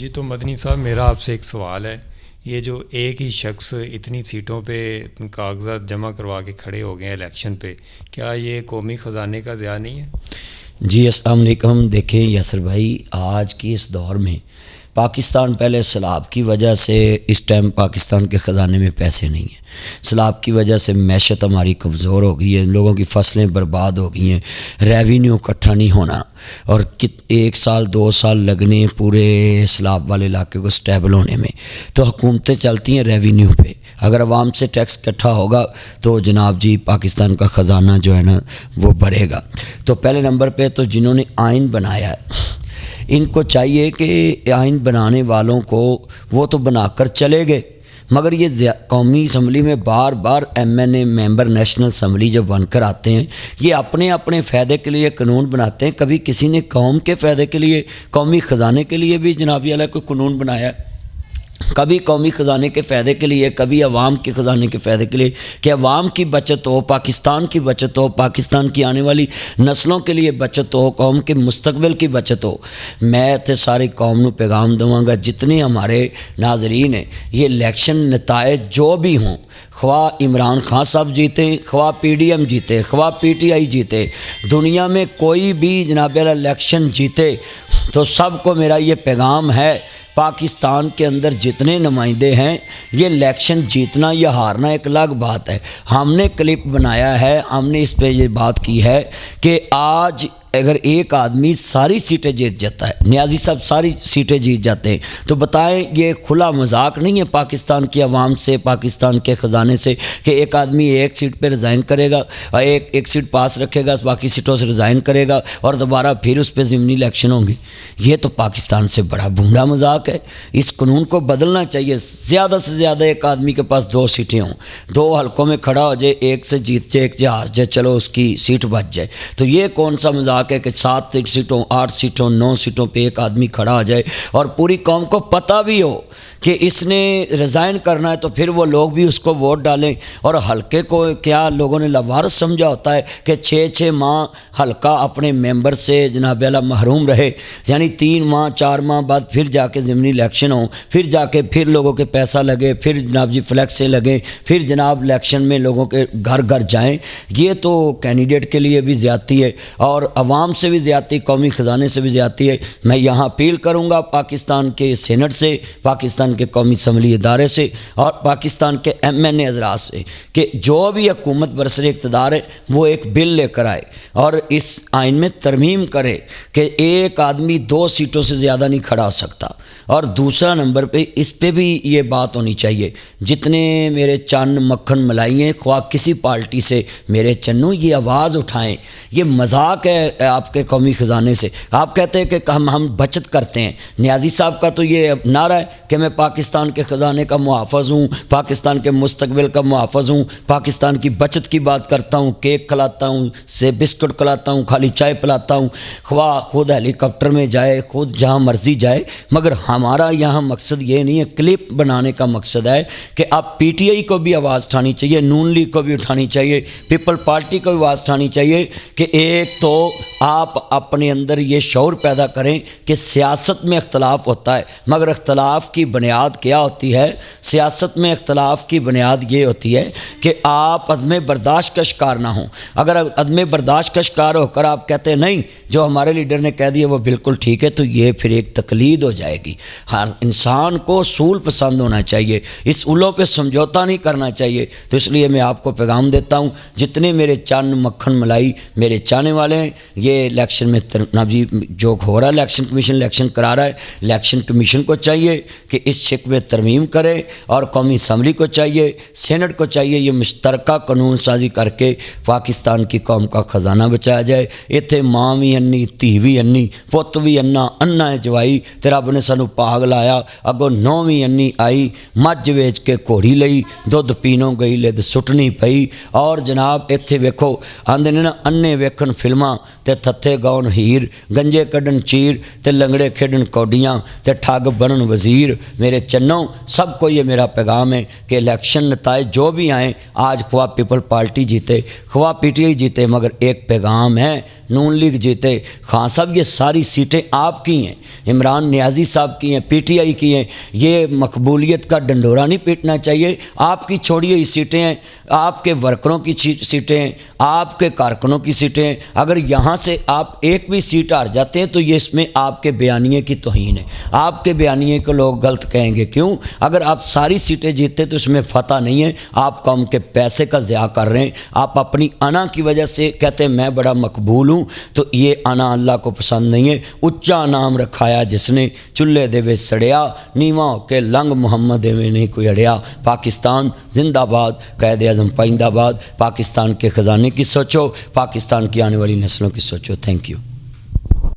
جی تو مدنی صاحب میرا آپ سے ایک سوال ہے، یہ جو ایک ہی شخص اتنی سیٹوں پہ کاغذات جمع کروا کے کھڑے ہو گئے ہیں الیکشن پہ، کیا یہ قومی خزانے کا ضیاع نہیں ہے؟ جی السلام علیکم۔ دیکھیں یاسر بھائی، آج کی اس دور میں پاکستان پہلے سیلاب کی وجہ سے اس ٹائم پاکستان کے خزانے میں پیسے نہیں ہیں۔ سیلاب کی وجہ سے معیشت ہماری کمزور ہو گئی ہے، لوگوں کی فصلیں برباد ہو گئی ہیں، ریونیو اکٹھا نہیں ہونا، اور 1 سال 2 سال لگنے پورے سیلاب والے علاقے کو سٹیبل ہونے میں۔ تو حکومتیں چلتی ہیں ریونیو پہ، اگر عوام سے ٹیکس اکٹھا ہوگا تو جناب جی پاکستان کا خزانہ جو ہے نا وہ بڑھے گا۔ تو پہلے نمبر پہ تو جنہوں نے آئین بنایا ہے، ان کو چاہیے کہ آئین بنانے والوں کو وہ تو بنا کر چلے گئے، مگر یہ قومی اسمبلی میں بار بار MNA ممبر نیشنل اسمبلی جب بن کر آتے ہیں، یہ اپنے اپنے فائدے کے لیے قانون بناتے ہیں۔ کبھی کسی نے قوم کے فائدے کے لیے، قومی خزانے کے لیے بھی جنابی اعلیٰ کوئی قانون بنایا ہے؟ کبھی قومی خزانے کے فائدے کے لیے، کبھی عوام کے خزانے کے فائدے کے لیے، کہ عوام کی بچت ہو، پاکستان کی بچت ہو، پاکستان کی آنے والی نسلوں کے لیے بچت ہو، قوم کے مستقبل کی بچت ہو۔ میں تے ساری قوم نو پیغام دوں گا، جتنے ہمارے ناظرین ہیں، یہ الیکشن نتائج جو بھی ہوں، خواہ عمران خان صاحب جیتے، خواہ PDM جیتے، خواہ PTI جیتے، دنیا میں کوئی بھی جناب والا الیکشن جیتے، تو سب کو میرا یہ پیغام ہے، پاکستان کے اندر جتنے نمائندے ہیں، یہ الیکشن جیتنا یا ہارنا ایک الگ بات ہے۔ ہم نے کلپ بنایا ہے، ہم نے اس پہ یہ بات کی ہے کہ آج اگر ایک آدمی ساری سیٹیں جیت جاتا ہے، نیازی صاحب ساری سیٹیں جیت جاتے ہیں، تو بتائیں یہ کھلا مذاق نہیں ہے پاکستان کی عوام سے، پاکستان کے خزانے سے، کہ ایک آدمی ایک سیٹ پہ ریزائن کرے گا، ایک سیٹ پاس رکھے گا، باقی سیٹوں سے ریزائن کرے گا اور دوبارہ پھر اس پہ ضمنی الیکشن ہوں گے؟ یہ تو پاکستان سے بڑا بھونڈا مذاق ہے۔ اس قانون کو بدلنا چاہیے۔ زیادہ سے زیادہ ایک آدمی کے پاس 2 سیٹیں ہوں، 2 حلقوں میں کھڑا ہو جائے، ایک سے جیت جائے، ایک سے ہار جائے، چلو اس کی سیٹ بچ جائے۔ تو یہ کون سا مذاق ہے کہ 7 سیٹوں، 8 سیٹوں، 9 سیٹوں پہ ایک آدمی کھڑا ہو جائے اور پوری قوم کو پتہ بھی ہو کہ اس نے ریزائن کرنا ہے، تو پھر وہ لوگ بھی اس کو ووٹ ڈالیں، اور حلقے کو کیا لوگوں نے لاوارث سمجھا ہوتا ہے کہ 6 ماہ حلقہ اپنے ممبر سے جناب اعلیٰ محروم رہے، یعنی 3 ماہ 4 ماہ بعد پھر جا کے ضمنی الیکشن ہوں، پھر جا کے پھر لوگوں کے پیسہ لگے، پھر جناب جی فلیکس سے لگیں، پھر جناب الیکشن میں لوگوں کے گھر گھر جائیں۔ یہ تو کینڈیڈیٹ کے لیے بھی زیادتی ہے، اور عوام سے بھی زیادتی، قومی خزانے سے بھی زیادتی ہے۔ میں یہاں اپیل کروں گا پاکستان کے سینٹ سے، پاکستان کے قومی اسمبلی ادارے سے، اور پاکستان کے MNA حضرات سے، کہ جو بھی حکومت برسر اقتدار ہے وہ ایک بل لے کر آئے اور اس آئین میں ترمیم کرے کہ ایک آدمی 2 سیٹوں سے زیادہ نہیں کھڑا ہو سکتا۔ اور دوسرا نمبر پہ اس پہ بھی یہ بات ہونی چاہیے، جتنے میرے چن مکھن ملائی ہیں، خواہ کسی پارٹی سے، میرے چنوں یہ آواز اٹھائیں۔ یہ مذاق ہے آپ کے قومی خزانے سے۔ آپ کہتے ہیں کہ ہم بچت کرتے ہیں، نیازی صاحب کا تو یہ نعرہ ہے کہ میں پاکستان کے خزانے کا محافظ ہوں، پاکستان کے مستقبل کا محافظ ہوں، پاکستان کی بچت کی بات کرتا ہوں، کیک کھلاتا ہوں، سے بسکٹ کھلاتا ہوں، خالی چائے پلاتا ہوں، خواہ خود ہیلی کاپٹر میں جائے، خود جہاں مرضی جائے، مگر ہمارا یہاں مقصد یہ نہیں ہے۔ کلپ بنانے کا مقصد ہے کہ اب PTI کو بھی آواز اٹھانی چاہیے، نون لیگ کو بھی اٹھانی چاہیے، پیپل پارٹی کو بھی آواز اٹھانی چاہیے، کہ ایک تو آپ اپنے اندر یہ شعور پیدا کریں کہ سیاست میں اختلاف ہوتا ہے، مگر اختلاف کی بنیاد کیا ہوتی ہے؟ سیاست میں اختلاف کی بنیاد یہ ہوتی ہے کہ آپ عدم برداشت کا شکار نہ ہوں۔ اگر عدم برداشت کا شکار ہو کر آپ کہتے ہیں نہیں جو ہمارے لیڈر نے کہہ دیا وہ بالکل ٹھیک ہے، تو یہ پھر ایک تقلید ہو جائے گی۔ ہر انسان کو اصول پسند ہونا چاہیے، اس اصولوں پہ سمجھوتا نہیں کرنا چاہیے۔ تو اس لیے میں آپ کو پیغام دیتا ہوں، جتنے میرے چن مکھن ملائی میرے چاہنے والے ہیں، یہ الیکشن میں جی جو ہو رہا ہے، الیکشن کمیشن الیکشن کرا رہا ہے، الیکشن کمیشن کو چاہیے کہ اس شک میں ترمیم کرے، اور قومی اسمبلی کو چاہیے، سینٹ کو چاہیے یہ مشترکہ قانون سازی کر کے پاکستان کی قوم کا خزانہ بچایا جائے۔ اتنے ماں بھی انی، دھی بھی انی، پت بھی انا ہے جوائی، تے رب نے سانو پاگ لایا، اگوں 9ویں انی آئی، مجھ ویچ کے گھوڑی لئی، دودھ پینوں گئی لد سٹنی پئی۔ اور جناب اتنے ویکھو آندے نے نا، انے ویکھن فلماں تے تھتھے گاؤن ہیر، گنجے کڈن چیر تے لنگڑے کھیڈن کوڈیاں تے ٹھگ بنن وزیر۔ میرے چنوں سب کو یہ میرا پیغام ہے کہ الیکشن نتائج جو بھی آئیں، آج خواہ پیپل پارٹی جیتے، خواہ PTI جیتے، مگر ایک پیغام ہے، نون لیگ جیتے، خان صاحب یہ ساری سیٹیں آپ کی ہیں، عمران نیازی صاحب کی ہیں, PTI کی ہیں. یہ مقبولیت کا ڈنڈورا نہیں پیٹنا چاہیے. آپ کی چھوڑی ہوئی سیٹیں ہیں, آپ کے ورکروں کی سیٹیں ہیں, آپ کے کارکنوں کی سیٹیں ہیں. اگر یہاں سے آپ ایک بھی سیٹ ہار جاتے ہیں تو یہ اس میں آپ کے بیانیے کی توہین ہے. آپ کے بیانیے کو لوگ غلط کہیں گے. کیوں؟ اگر آپ ساری سیٹیں جیتے تو اس میں فتح نہیں ہے. آپ قوم کے پیسے کا ضیاع کر رہے ہیں. آپ اپنی انا کی وجہ سے کہتے ہیں میں بڑا مقبول ہوں, تو یہ انا اللہ کو پسند نہیں ہے. اچا نام رکھایا جس نے, چولہے دے وچ سڑیا, نیواں ہو کے لنگ محمد ایویں نہیں کوئی اڑیا. پاکستان زندہ باد, قائد اعظم پائندہ باد. پاکستان کے خزانے کی سوچو, پاکستان کی آنے والی نسلوں کی سوچو. Thank you.